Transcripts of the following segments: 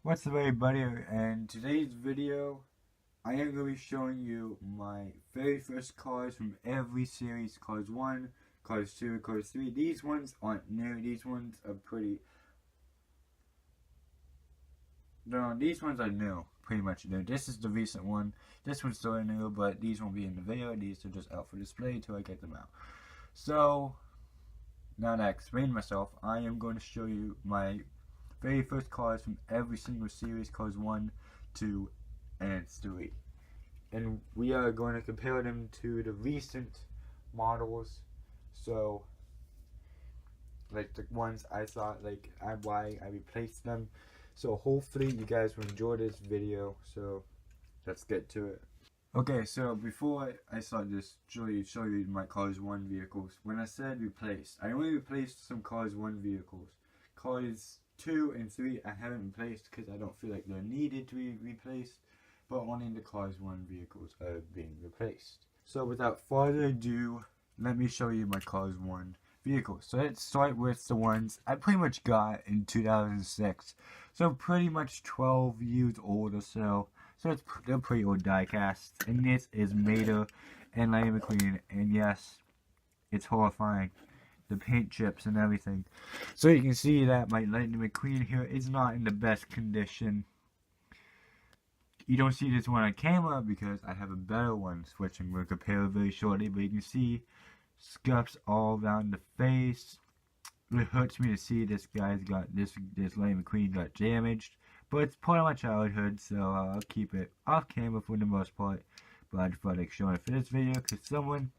What's up everybody, and today's video I am going to be showing you my very first cars from every series. Cars 1, Cars 2, Cars 3. These ones aren't new, these ones are pretty... No, these ones are new, pretty much new. This is the recent one, this one's still new, but these won't be in the video, these are just out for display until I get them out. So, now that I explained myself, I am going to show you my very first cars from every single series, Cars 1, 2, and 3. And we are going to compare them to the recent models. So, like the ones I thought, why I replaced them. So hopefully you guys will enjoy this video. So, let's get to it. Okay, so before I start this, show you my Cars 1 vehicles. When I said replaced, I only replaced some Cars 1 vehicles. Cars 2 and 3 I haven't replaced because I don't feel like they're needed to be replaced, but only the Cars 1 vehicles are being replaced. So without further ado, let me show you my Cars 1 vehicles. So let's start with the ones I pretty much got in 2006. So pretty much 12 years old or so. So they're pretty old diecasts. And this is Mater and Lightning McQueen. And yes, it's horrifying. The paint chips and everything. So you can see that my Lightning McQueen here is not in the best condition. You don't see this one on camera because I have a better one, which I'm going to compare very shortly. But you can see scuffs all around the face. It hurts me to see this guy's got this Lightning McQueen got damaged. But it's part of my childhood, so I'll keep it off camera for the most part. But I just thought I'd show it for this video because someone,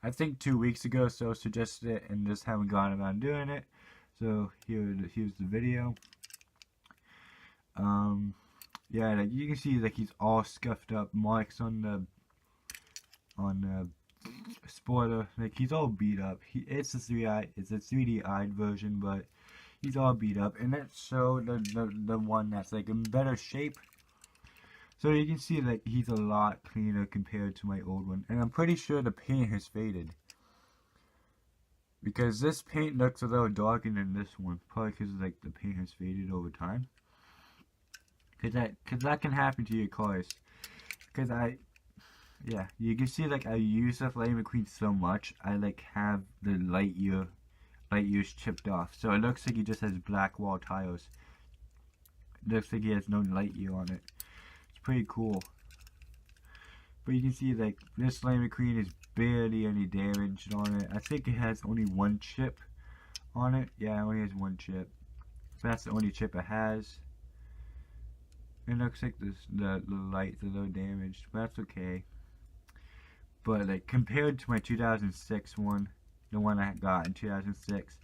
I think 2 weeks ago, so suggested it and just haven't gone around doing it. So here's the video. Yeah, like you can see, like he's all scuffed up, marks on the spoiler. Like he's all beat up. It's a 3D-eyed version, but he's all beat up, and that's so the one that's like in better shape. So you can see that he's a lot cleaner compared to my old one. And I'm pretty sure the paint has faded. Because this paint looks a little darker than this one. Probably because like the paint has faded over time. Cause that can happen to your cars. Cause yeah, you can see like I use the Lightning McQueen so much. I like have the light years chipped off. So it looks like he just has black wall tires. It looks like he has no light year on it. Pretty cool. But you can see like this Lightning McQueen is barely any damage on it. I think it has only one chip on it. Yeah, it only has one chip. So that's the only chip it has. It looks like the light's a little damaged, but that's okay. But like compared to my 2006 one, the one I got in 2006,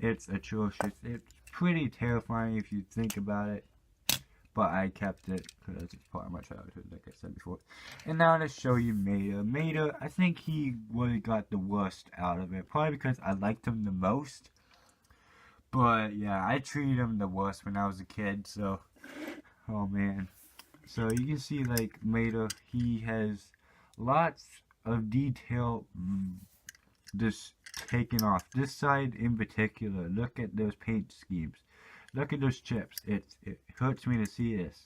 it's atrocious. It's pretty terrifying if you think about it. But I kept it because it's part of my childhood, like I said before. And now to show you Mater. Mater, I think he really got the worst out of it. Probably because I liked him the most. But yeah, I treated him the worst when I was a kid, so... Oh man. So you can see like Mater, he has lots of detail just taken off. This side in particular, look at those paint schemes. Look at those chips. It hurts me to see this.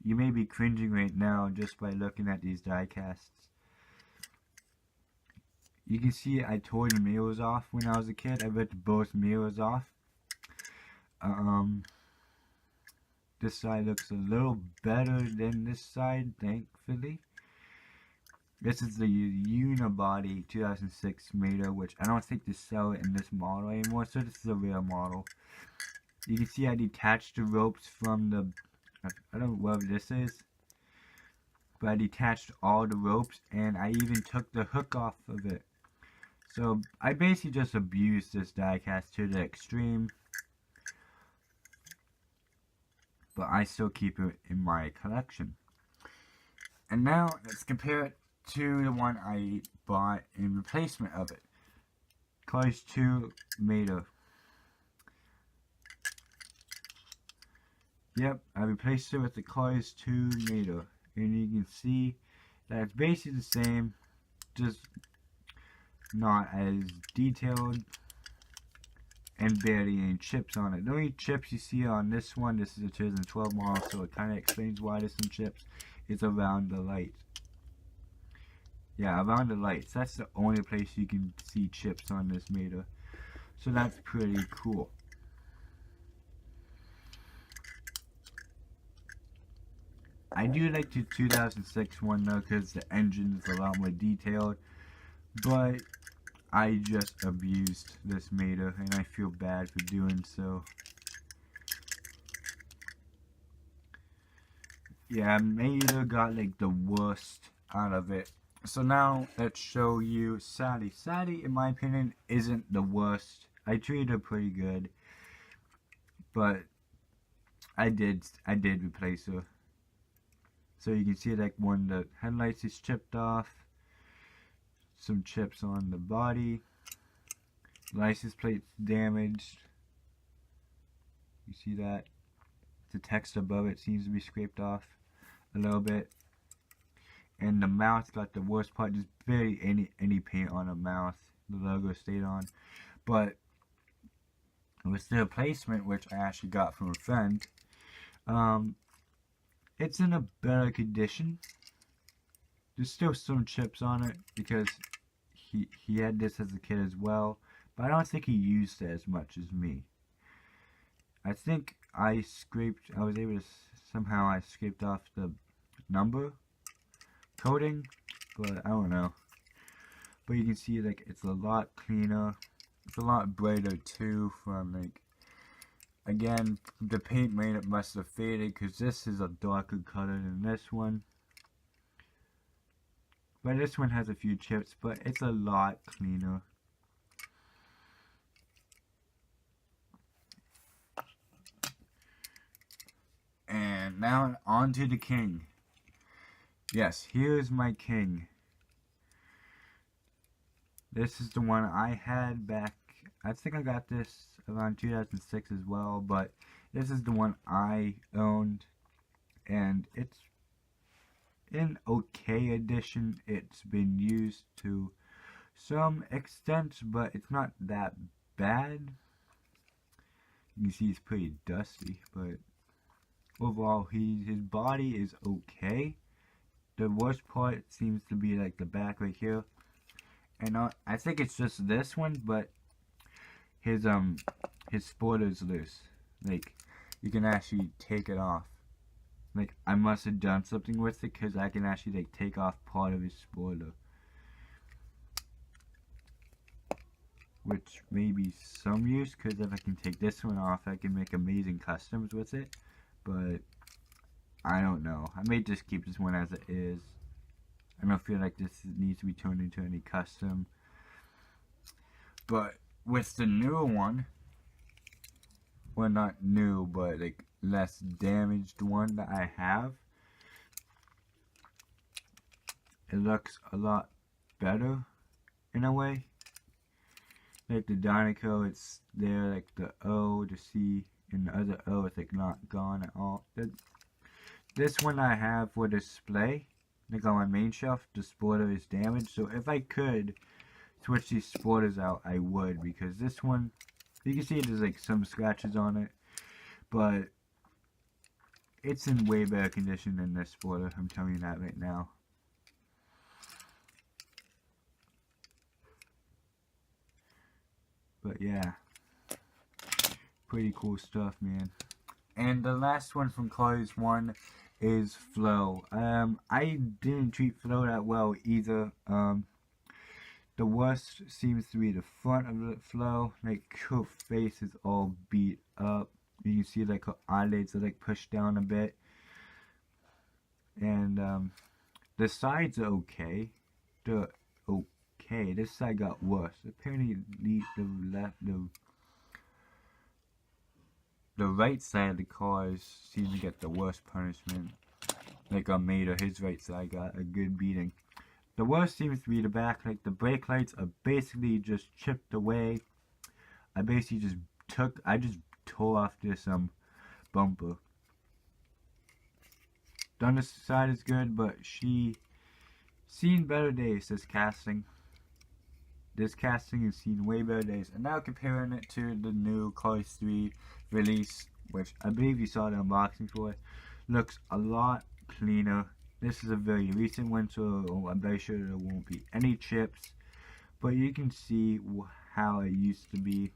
You may be cringing right now just by looking at these die casts. You can see I tore the mirrors off when I was a kid. I ripped both mirrors off. This side looks a little better than this side, thankfully. This is the unibody 2006 Mater, which I don't think they sell it in this model anymore, so this is a rare model. You can see I detached the ropes from the, I don't know what this is, but I detached all the ropes and I even took the hook off of it. So I basically just abused this diecast to the extreme, but I still keep it in my collection. And now let's compare it to the one I bought in replacement of it. Cars 2 Mater. Yep, I replaced it with the Cars 2 Mater, and you can see that it's basically the same, just not as detailed. and barely any chips on it. The only chips you see on this one, this is a 2012 model, so it kind of explains why there's some chips, is around the lights. Yeah, around the lights. That's the only place you can see chips on this meter. So that's pretty cool. I do like the 2006 one though, because the engine is a lot more detailed. But I just abused this meter, and I feel bad for doing so. Yeah, meter got like the worst out of it. So now let's show you Sadie. Sadie, in my opinion, isn't the worst. I treated her pretty good, but I did replace her. So you can see like when the headlights is chipped off, some chips on the body, license plate's damaged. You see that? The text above it seems to be scraped off a little bit. And the mouth got the worst part, just barely any paint on the mouth. The logo stayed on. But with the replacement, which I actually got from a friend, it's in a better condition. There's still some chips on it because he had this as a kid as well, but I don't think he used it as much as me. I think I was able to somehow I scraped off the number coating, but I don't know. But you can see like it's a lot cleaner. It's a lot brighter too from like, again, the paint must have faded because this is a darker color than this one. But this one has a few chips, but it's a lot cleaner. And now on to the king. Yes, here's my king. This is the one I had back, I think I got this around 2006 as well, but this is the one I owned, and it's in okay edition. It's been used to some extent, but it's not that bad. You can see it's pretty dusty, but overall his body is okay. The worst part seems to be like the back right here, and I think it's just this one, but his spoiler's loose. Like, you can actually take it off. Like, I must have done something with it because I can actually like take off part of his spoiler, which may be some use because if I can take this one off, I can make amazing customs with it. But I don't know. I may just keep this one as it is. I don't feel like this needs to be turned into any custom. But with the newer one, well, not new, but like less damaged one that I have, it looks a lot better in a way. Like the Dynaco, it's there, like the O, the C, and the other O is like not gone at all. This one I have for display, like on my main shelf, the spoiler is damaged. So if I could switch these spoilers out, I would, because this one, you can see there's like some scratches on it, but it's in way better condition than this spoiler. I'm telling you that right now. But yeah, pretty cool stuff, man. And the last one from Cars 1 is Flo. I didn't treat Flo that well either. The worst seems to be the front of the Flo. Like, her face is all beat up. You can see like her eyelids are like pushed down a bit. And the sides are okay. They're okay. This side got worse. Apparently the right side of the cars seems to get the worst punishment. Like on Mater, his right side got a good beating. The worst seems to be the back. Like, the brake lights are basically just chipped away. I just tore off this bumper. The other side is good, but she seen better days, says casting. this casting has seen way better days. And now comparing it to the new Cars 3 release, which I believe you saw the unboxing for it, looks a lot cleaner. This is a very recent one, so I'm very sure there won't be any chips. But you can see how it used to be.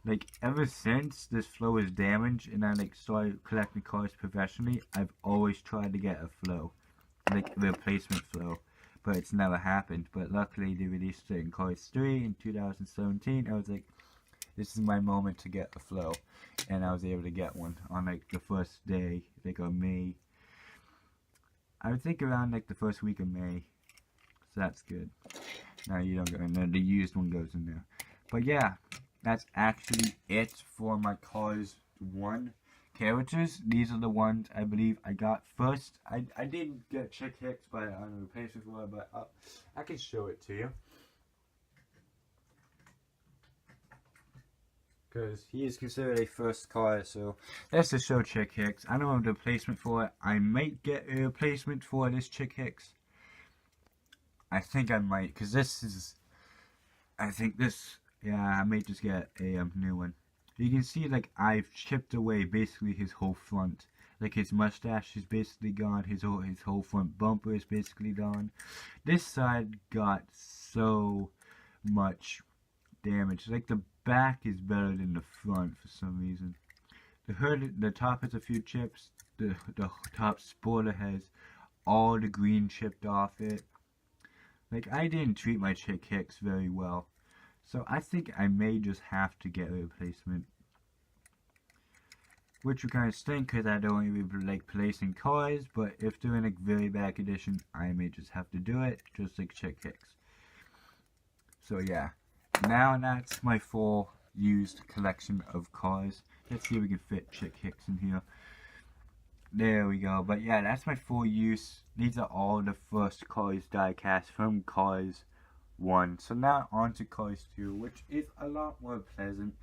Like, ever since this flow is damaged and I like started collecting cars professionally, I've always tried to get a flow, like a replacement flow, but it's never happened. But luckily they released it in Cars 3 in 2017. I was like, this is my moment to get a flow, and I was able to get one on like the first day, like on May. I would think around like the first week of May, so that's good. Now you don't go in there, the used one goes in there. But yeah, that's actually it for my Cars 1 characters. These are the ones I believe I got first. I did get Chick Hicks by on a replacement for it, but I can show it to you. Because he is considered a first car, so let's just show Chick Hicks. I don't have a replacement for it. I might get a replacement for this Chick Hicks. I think I might, because this is, I think this, yeah, I might just get a new one. You can see, like, I've chipped away basically his whole front. Like, his mustache is basically gone. His whole front bumper is basically gone. This side got so much damage. Like, the back is better than the front for some reason. The top has a few chips. The top spoiler has all the green chipped off it. Like, I didn't treat my Chick Hicks very well. So I think I may just have to get a replacement. Which would kind of stink because I don't even like placing cars. But if they're in a very bad condition, I may just have to do it. Just like Chick Hicks. So yeah. Now that's my full used collection of cars. Let's see if we can fit Chick Hicks in here. There we go. But yeah, that's my full use. These are all the first Cars diecast from Cars 1. So now on to Cars 2, which is a lot more pleasant.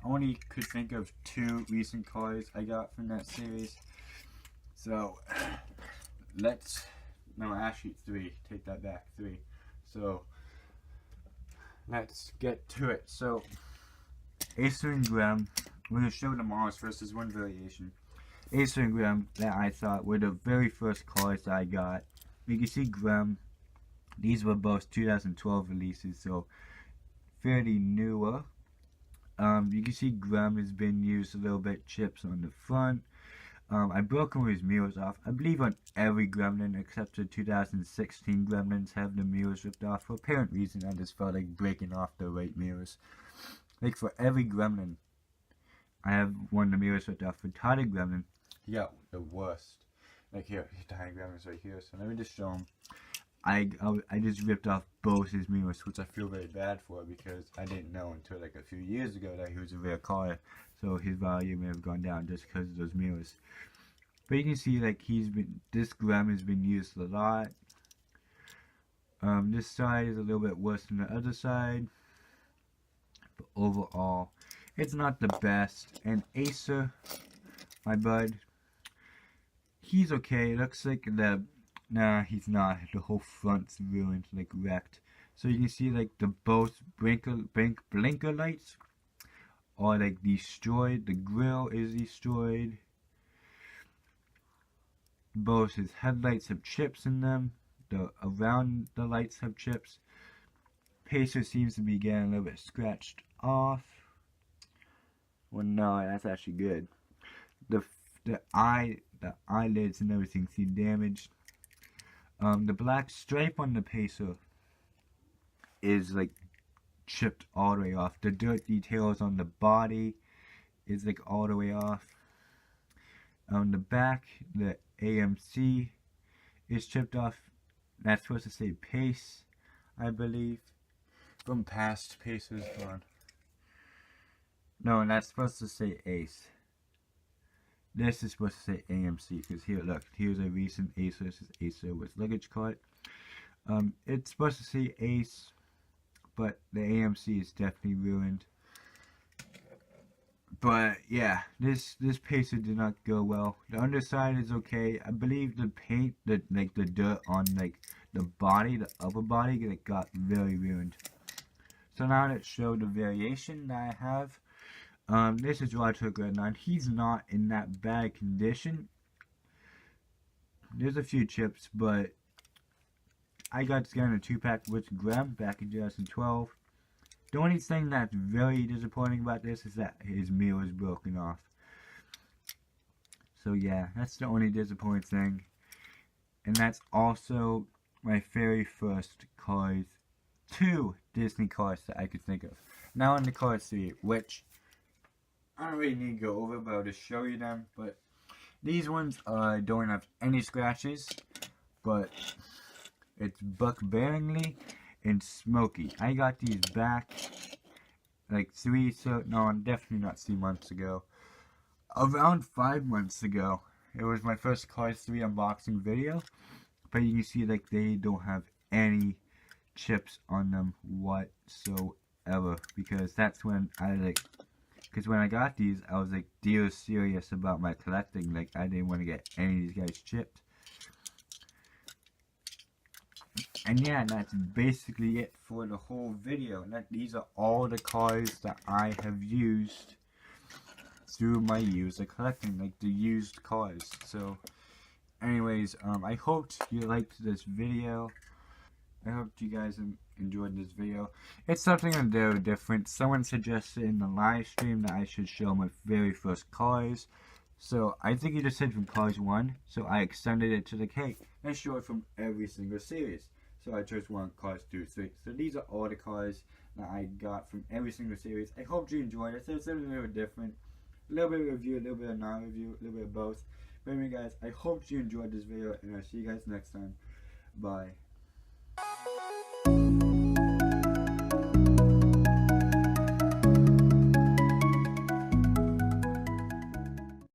I only could think of 2 recent cars I got from that series. So no, actually 3. Take that back, 3. So let's get to it. So Acer and Graham, we're going to show them all first. There's one variation. Acer and Graham that I thought were the very first cars that I got. You can see Graham, these were both 2012 releases, so fairly newer. You can see Graham has been used a little bit, chips on the front. I broke his mirrors off. I believe on every Gremlin except the 2016 Gremlins have the mirrors ripped off. For apparent reason, I just felt like breaking off the right mirrors. Like for every Gremlin, I have one of the mirrors ripped off. For Toddy Gremlin, he got the worst. Like here, Toddy Gremlin's right here. So let me just show him. I just ripped off both his mirrors, which I feel very bad for because I didn't know until like a few years ago that he was a rare car, so his value may have gone down just because of those mirrors. But you can see like this Graham has been used a lot. This side is a little bit worse than the other side, but overall, it's not the best. And Acer, my bud, he's okay. It looks like nah, he's not. The whole front's ruined, like wrecked. So you can see like the both blinker lights are like destroyed. The grill is destroyed. Both his headlights have chips in them. Around the lights have chips. Pacer seems to be getting a little bit scratched off. Well, no, that's actually good. The eyelids and everything seem damaged. The black stripe on the Pacer is like chipped all the way off. The dirt details on the body is like all the way off. On the back, the AMC is chipped off. That's supposed to say Pace, I believe, from past Pacers. No, and that's supposed to say Ace. This is supposed to say AMC because here, look, here's a recent Acer. This is Acer with luggage cart. It's supposed to say Ace, but the AMC is definitely ruined. But yeah, this Pacer did not go well. The underside is okay. I believe the paint, the dirt on like the body, the upper body, got very ruined. So now let's show the variation that I have. This is Roger Gredline. He's not in that bad condition. There's a few chips, but I got this guy in a 2-pack with Graham back in 2012. The only thing that's very disappointing about this is that his meal is broken off. So yeah, that's the only disappointing thing. And that's also my very first Cars 2 Disney cars that I could think of. Now on the Cars 3, which I don't really need to go over, but I'll just show you them. But these ones don't have any scratches, but it's Buck Bearingly and Smokey. I got these back like definitely not 3 months ago. Around 5 months ago. It was my first Cars 3 unboxing video. But you can see like they don't have any chips on them whatsoever. Because that's when because when I got these, I was like deal serious about my collecting. Like I didn't want to get any of these guys chipped. And yeah, that's basically it for the whole video. These are all the cars that I have used through my years of collecting, like the used cars. So anyways, I hoped you liked this video. I hope you guys enjoyed this video. It's something a little different. Someone suggested in the live stream that I should show my very first cars. So I think he just said from Cars 1, so I extended it to the cake and showed it from every single series. So I chose one, Cars 2, 3. So these are all the cars that I got from every single series. I hope you enjoyed it. So it's something a little different. A little bit of review, a little bit of non-review, a little bit of both. But anyway guys, I hope you enjoyed this video and I'll see you guys next time. Bye.